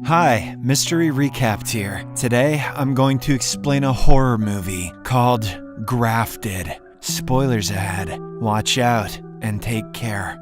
Hi, Mystery Recapped here. Today, I'm going to explain a horror movie called Grafted. Spoilers ahead. Watch out and take care.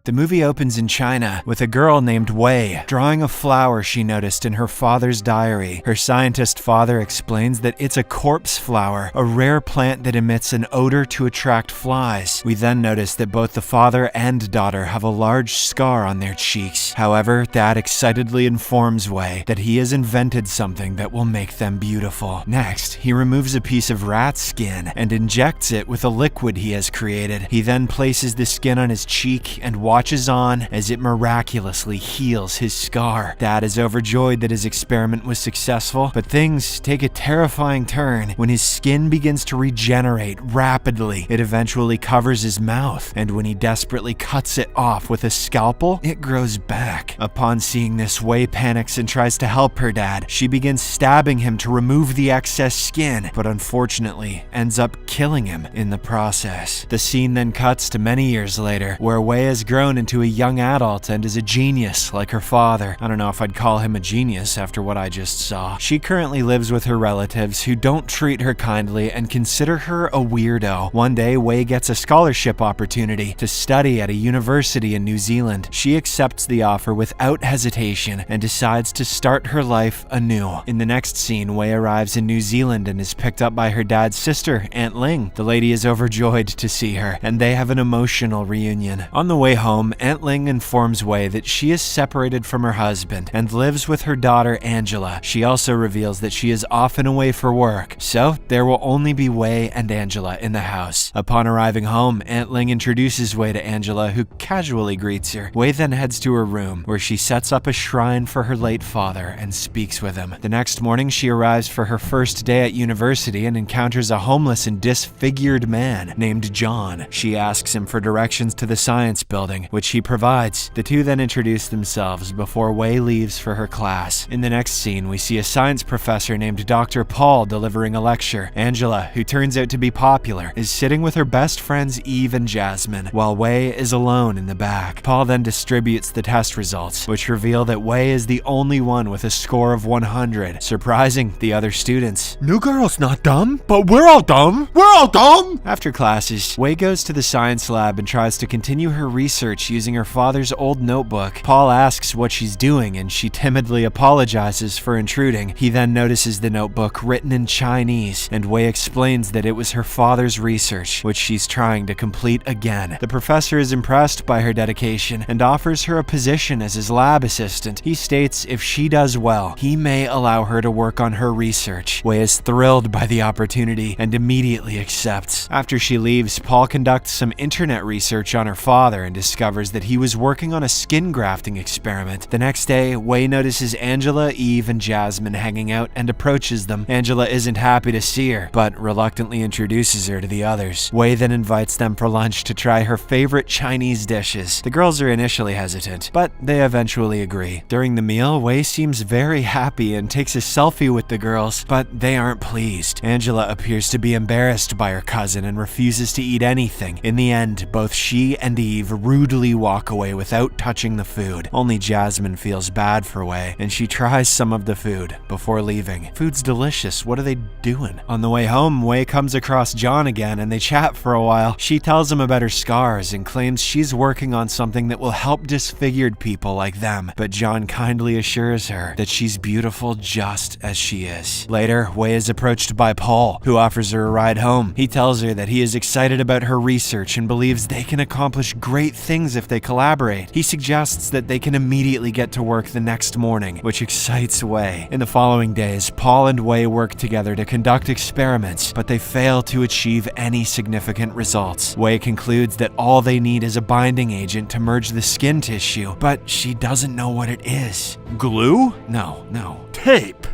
The movie opens in China with a girl named Wei drawing a flower she noticed in her father's diary. Her scientist father explains that it's a corpse flower, a rare plant that emits an odor to attract flies. We then notice that both the father and daughter have a large scar on their cheeks. However, Dad excitedly informs Wei that he has invented something that will make them beautiful. Next, he removes a piece of rat skin and injects it with a liquid he has created. He then places the skin on his cheek and watches on as it miraculously heals his scar. Dad is overjoyed that his experiment was successful, but things take a terrifying turn when his skin begins to regenerate rapidly. It eventually covers his mouth, and when he desperately cuts it off with a scalpel, it grows back. Upon seeing this, Wei panics and tries to help her dad. She begins stabbing him to remove the excess skin, but unfortunately ends up killing him in the process. The scene then cuts to many years later, where Wei has grown into a young adult and is a genius like her father. I don't know if I'd call him a genius after what I just saw. She currently lives with her relatives who don't treat her kindly and consider her a weirdo. One day, Wei gets a scholarship opportunity to study at a university in New Zealand. She accepts the offer without hesitation and decides to start her life anew. In the next scene, Wei arrives in New Zealand and is picked up by her dad's sister, Aunt Ling. The lady is overjoyed to see her, and they have an emotional reunion. On the way home, Aunt Ling informs Wei that she is separated from her husband and lives with her daughter Angela. She also reveals that she is often away for work, so there will only be Wei and Angela in the house. Upon arriving home, Aunt Ling introduces Wei to Angela, who casually greets her. Wei then heads to her room, where she sets up a shrine for her late father and speaks with him. The next morning, she arrives for her first day at university and encounters a homeless and disfigured man named John. She asks him for directions to the science building, which he provides. The two then introduce themselves before Wei leaves for her class. In the next scene, we see a science professor named Dr. Paul delivering a lecture. Angela, who turns out to be popular, is sitting with her best friends Eve and Jasmine, while Wei is alone in the back. Paul then distributes the test results, which reveal that Wei is the only one with a score of 100, surprising the other students. New girl's not dumb, but we're all dumb. We're all dumb! After classes, Wei goes to the science lab and tries to continue her research using her father's old notebook. Paul asks what she's doing, and she timidly apologizes for intruding. He then notices the notebook written in Chinese, and Wei explains that it was her father's research, which she's trying to complete again. The professor is impressed by her dedication and offers her a position as his lab assistant. He states if she does well, he may allow her to work on her research. Wei is thrilled by the opportunity and immediately accepts. After she leaves, Paul conducts some internet research on her father and discovers that he was working on a skin grafting experiment. The next day, Wei notices Angela, Eve, and Jasmine hanging out and approaches them. Angela isn't happy to see her, but reluctantly introduces her to the others. Wei then invites them for lunch to try her favorite Chinese dishes. The girls are initially hesitant, but they eventually agree. During the meal, Wei seems very happy and takes a selfie with the girls, but they aren't pleased. Angela appears to be embarrassed by her cousin and refuses to eat anything. In the end, both she and Eve rudely walk away without touching the food. Only Jasmine feels bad for Wei, and she tries some of the food before leaving. Food's delicious, what are they doing? On the way home, Wei comes across John again and they chat for a while. She tells him about her scars and claims she's working on something that will help disfigured people like them, but John kindly assures her that she's beautiful just as she is. Later, Wei is approached by Paul, who offers her a ride home. He tells her that he is excited about her research and believes they can accomplish great things if they collaborate. He suggests that they can immediately get to work the next morning, which excites Wei. In the following days, Paul and Wei work together to conduct experiments, but they fail to achieve any significant results. Wei concludes that all they need is a binding agent to merge the skin tissue, but she doesn't know what it is. Glue? No. Tape.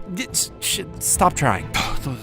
Stop trying.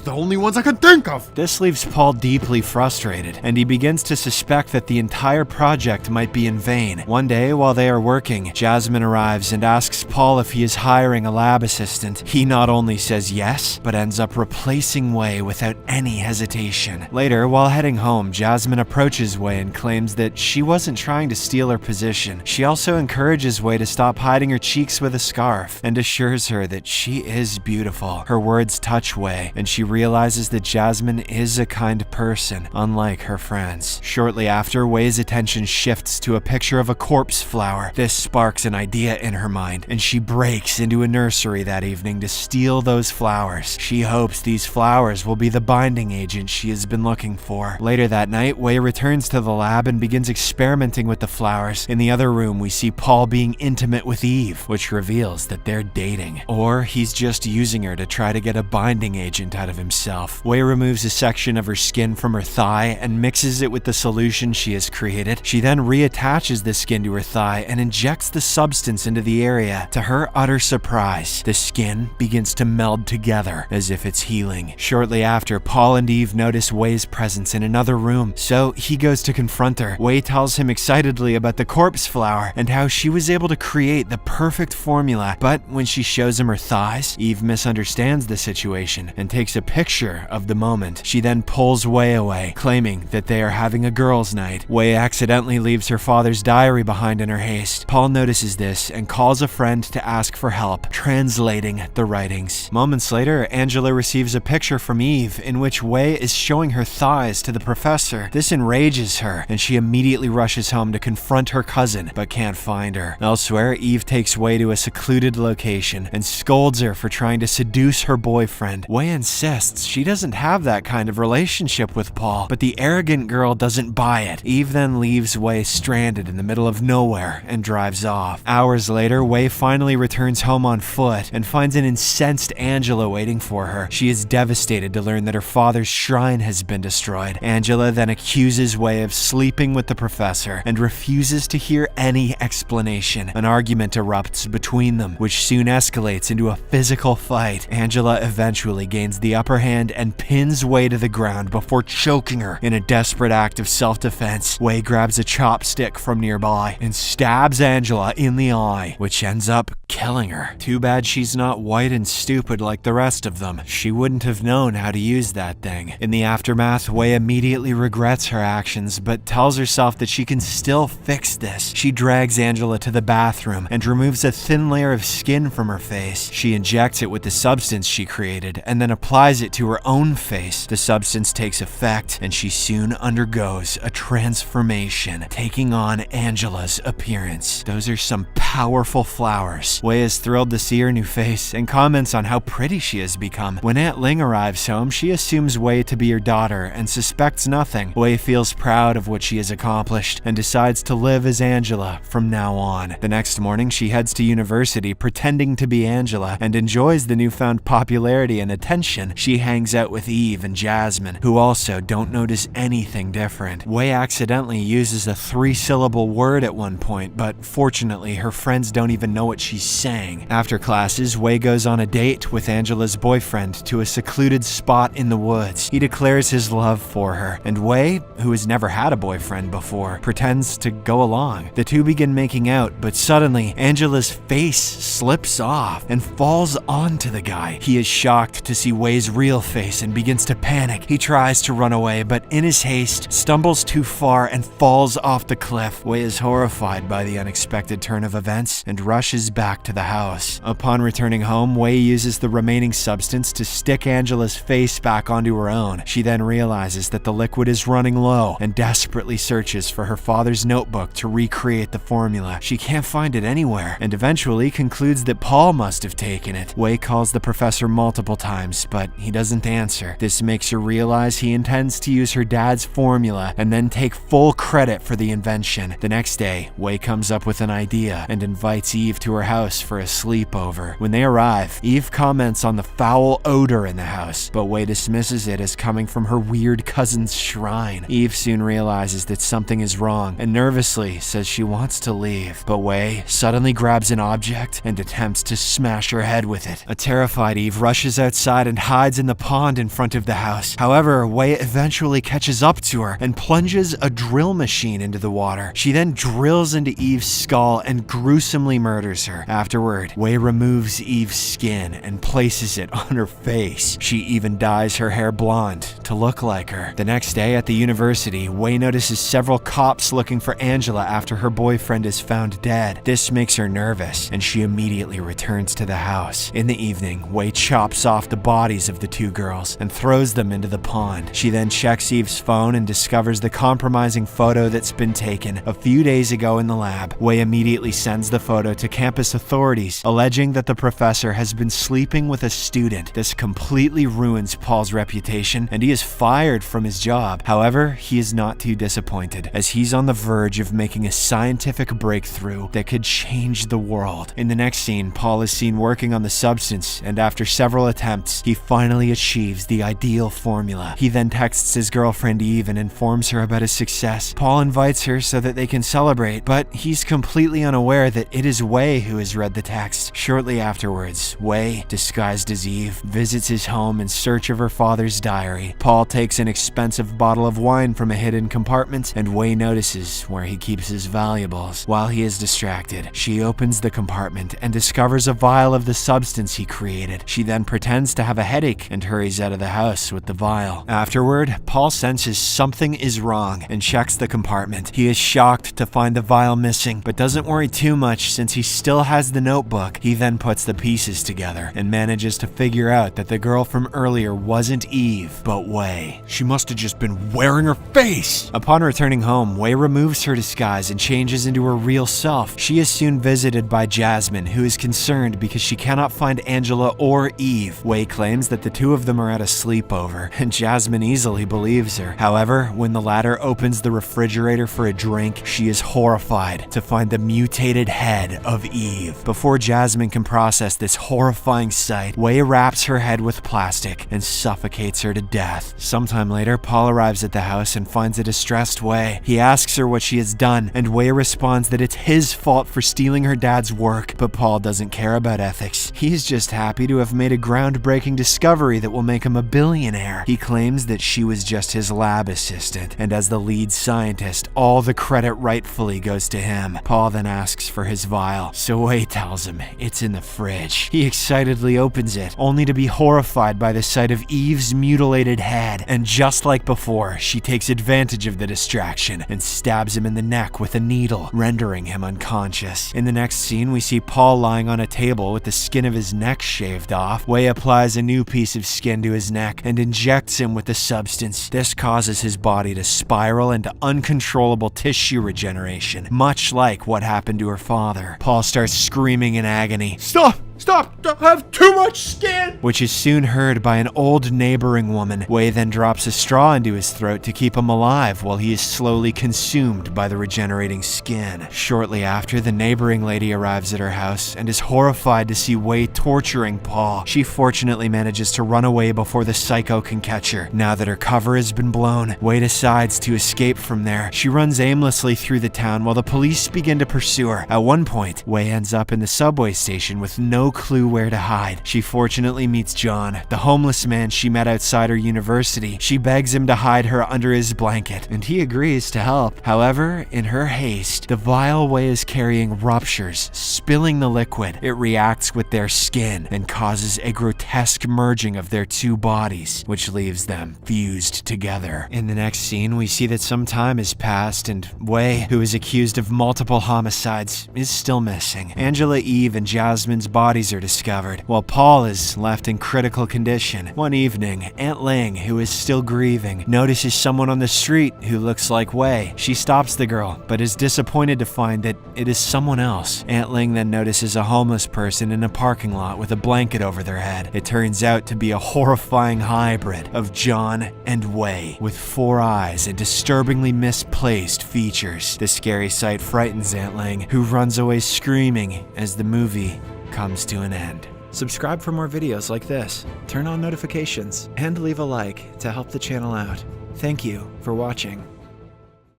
The only ones I can think of. This leaves Paul deeply frustrated, and he begins to suspect that the entire project might be in vain. One day, while they are working, Jasmine arrives and asks Paul if he is hiring a lab assistant. He not only says yes, but ends up replacing Wei without any hesitation. Later, while heading home, Jasmine approaches Wei and claims that she wasn't trying to steal her position. She also encourages Wei to stop hiding her cheeks with a scarf and assures her that she is beautiful. Her words touch Wei, and she realizes that Jasmine is a kind person, unlike her friends. Shortly after, Wei's attention shifts to a picture of a corpse flower. This sparks an idea in her mind, and she breaks into a nursery that evening to steal those flowers. She hopes these flowers will be the binding agent she has been looking for. Later that night, Wei returns to the lab and begins experimenting with the flowers. In the other room, we see Paul being intimate with Eve, which reveals that they're dating. Or he's just using her to try to get a binding agent out of himself. Wei removes a section of her skin from her thigh and mixes it with the solution she has created. She then reattaches the skin to her thigh and injects the substance into the area. To her utter surprise, the skin begins to meld together as if it's healing. Shortly after, Paul and Eve notice Wei's presence in another room, so he goes to confront her. Wei tells him excitedly about the corpse flower and how she was able to create the perfect formula, but when she shows him her thighs, Eve misunderstands the situation and takes a picture of the moment. She then pulls Wei away, claiming that they are having a girls' night. Wei accidentally leaves her father's diary behind in her haste. Paul notices this and calls a friend to ask for help translating the writings. Moments later, Angela receives a picture from Eve in which Wei is showing her thighs to the professor. This enrages her, and she immediately rushes home to confront her cousin, but can't find her. Elsewhere, Eve takes Wei to a secluded location and scolds her for trying to seduce her boyfriend. Wei insists she doesn't have that kind of relationship with Paul, but the arrogant girl doesn't buy it. Eve then leaves Wei stranded in the middle of nowhere and drives off. Hours later, Wei finally returns home on foot and finds an incensed Angela waiting for her. She is devastated to learn that her father's shrine has been destroyed. Angela then accuses Wei of sleeping with the professor and refuses to hear any explanation. An argument erupts between them, which soon escalates into a physical fight. Angela eventually gains the upper hand and pins Wei to the ground before choking her. In a desperate act of self-defense, Wei grabs a chopstick from nearby and stabs Angela in the eye, which ends up killing her. Too bad she's not white and stupid like the rest of them. She wouldn't have known how to use that thing. In the aftermath, Wei immediately regrets her actions, but tells herself that she can still fix this. She drags Angela to the bathroom and removes a thin layer of skin from her face. She injects it with the substance she created and then applies it to her own face. The substance takes effect, and she soon undergoes a transformation, taking on Angela's appearance. Those are some powerful flowers. Wei is thrilled to see her new face and comments on how pretty she has become. When Aunt Ling arrives home, she assumes Wei to be her daughter and suspects nothing. Wei feels proud of what she has accomplished and decides to live as Angela from now on. The next morning, she heads to university pretending to be Angela and enjoys the newfound popularity and attention. She hangs out with Eve and Jasmine, who also don't notice anything different. Wei accidentally uses a 3-syllable word at one point, but fortunately her friends don't even know what she's saying. After classes, Wei goes on a date with Angela's boyfriend to a secluded spot in the woods. He declares his love for her, and Wei, who has never had a boyfriend before, pretends to go along. The two begin making out, but suddenly Angela's face slips off and falls onto the guy. He is shocked to see Wei's real face and begins to panic. He tries to run away, but in his haste, stumbles too far and falls off the cliff. Wei is horrified by the unexpected turn of events and rushes back to the house. Upon returning home, Wei uses the remaining substance to stick Angela's face back onto her own. She then realizes that the liquid is running low and desperately searches for her father's notebook to recreate the formula. She can't find it anywhere and eventually concludes that Paul must have taken it. Wei calls the professor multiple times, but he doesn't answer. This makes her realize he intends to use her dad's formula and then take full credit for the invention. The next day, Wei comes up with an idea and invites Eve to her house for a sleepover. When they arrive, Eve comments on the foul odor in the house, but Wei dismisses it as coming from her weird cousin's shrine. Eve soon realizes that something is wrong and nervously says she wants to leave, but Wei suddenly grabs an object and attempts to smash her head with it. A terrified Eve rushes outside and hides in the pond in front of the house. However, Wei eventually catches up to her and plunges a drill machine into the water. She then drills into Eve's skull and gruesomely murders her. Afterward, Wei removes Eve's skin and places it on her face. She even dyes her hair blonde to look like her. The next day at the university, Wei notices several cops looking for Angela after her boyfriend is found dead. This makes her nervous, and she immediately returns to the house. In the evening, Wei chops off the bodies of the two girls and throws them into the pond. She then checks Eve's phone and discovers the compromising photo that's been taken a few days ago in the lab. Wei immediately sends the photo to campus authorities, alleging that the professor has been sleeping with a student. This completely ruins Paul's reputation, and he is fired from his job. However, he is not too disappointed, as he's on the verge of making a scientific breakthrough that could change the world. In the next scene, Paul is seen working on the substance, and after several attempts, he finally achieves the ideal formula. He then texts his girlfriend Eve and informs her about his success. Paul invites her so that they can celebrate, but he's completely unaware that it is Wei who has read the text. Shortly afterwards, Wei, disguised as Eve, visits his home in search of her father's diary. Paul takes an expensive bottle of wine from a hidden compartment, and Wei notices where he keeps his valuables. While he is distracted, she opens the compartment and discovers a vial of the substance he created. She then pretends to have a headache and hurries out of the house with the vial. Afterward, Paul senses something is wrong and checks the compartment. He is shocked to find the vial missing, but doesn't worry too much since he still has the notebook. He then puts the pieces together and manages to figure out that the girl from earlier wasn't Eve, but Wei. She must have just been wearing her face. Upon returning home, Wei removes her disguise and changes into her real self. She is soon visited by Jasmine, who is concerned because she cannot find Angela or Eve. Wei claims that the two of them are at a sleepover, and Jasmine easily believes her. However, when the latter opens the refrigerator for a drink, she is horrified to find the mutated head of Eve. Before Jasmine can process this horrifying sight, Wei wraps her head with plastic and suffocates her to death. Sometime later, Paul arrives at the house and finds a distressed Wei. He asks her what she has done, and Wei responds that it's his fault for stealing her dad's work, but Paul doesn't care about ethics. He's just happy to have made a groundbreaking discovery that will make him a billionaire. He claims that she was just his lab assistant, and as the lead scientist, all the credit rightfully goes to him. Paul then asks for his vial, so Wei tells him it's in the fridge. He excitedly opens it, only to be horrified by the sight of Eve's mutilated head, and just like before, she takes advantage of the distraction and stabs him in the neck with a needle, rendering him unconscious. In the next scene, we see Paul lying on a table with the skin of his neck shaved off. Wei applies a new piece of skin to his neck and injects him with the substance. This causes his body to spiral into uncontrollable tissue regeneration, much like what happened to her father. Paul starts screaming in agony. Stop! Stop! Don't have too much skin! Which is soon heard by an old neighboring woman. Wei then drops a straw into his throat to keep him alive while he is slowly consumed by the regenerating skin. Shortly after, the neighboring lady arrives at her house and is horrified to see Wei torturing Paul. She fortunately manages to run away before the psycho can catch her. Now that her cover has been blown, Wei decides to escape from there. She runs aimlessly through the town while the police begin to pursue her. At one point, Wei ends up in the subway station with no clue where to hide. She fortunately meets John, the homeless man she met outside her university. She begs him to hide her under his blanket, and he agrees to help. However, in her haste, the vial Wei is carrying ruptures, spilling the liquid. It reacts with their skin and causes a grotesque merging of their two bodies, which leaves them fused together. In the next scene, we see that some time has passed, and Wei, who is accused of multiple homicides, is still missing. Angela, Eve, and Jasmine's body bodies are discovered, while Paul is left in critical condition. One evening, Aunt Ling, who is still grieving, notices someone on the street who looks like Wei. She stops the girl, but is disappointed to find that it is someone else. Aunt Ling then notices a homeless person in a parking lot with a blanket over their head. It turns out to be a horrifying hybrid of John and Wei, with 4 eyes and disturbingly misplaced features. The scary sight frightens Aunt Ling, who runs away screaming as the movie comes to an end. Subscribe for more videos like this, turn on notifications, and leave a like to help the channel out. Thank you for watching.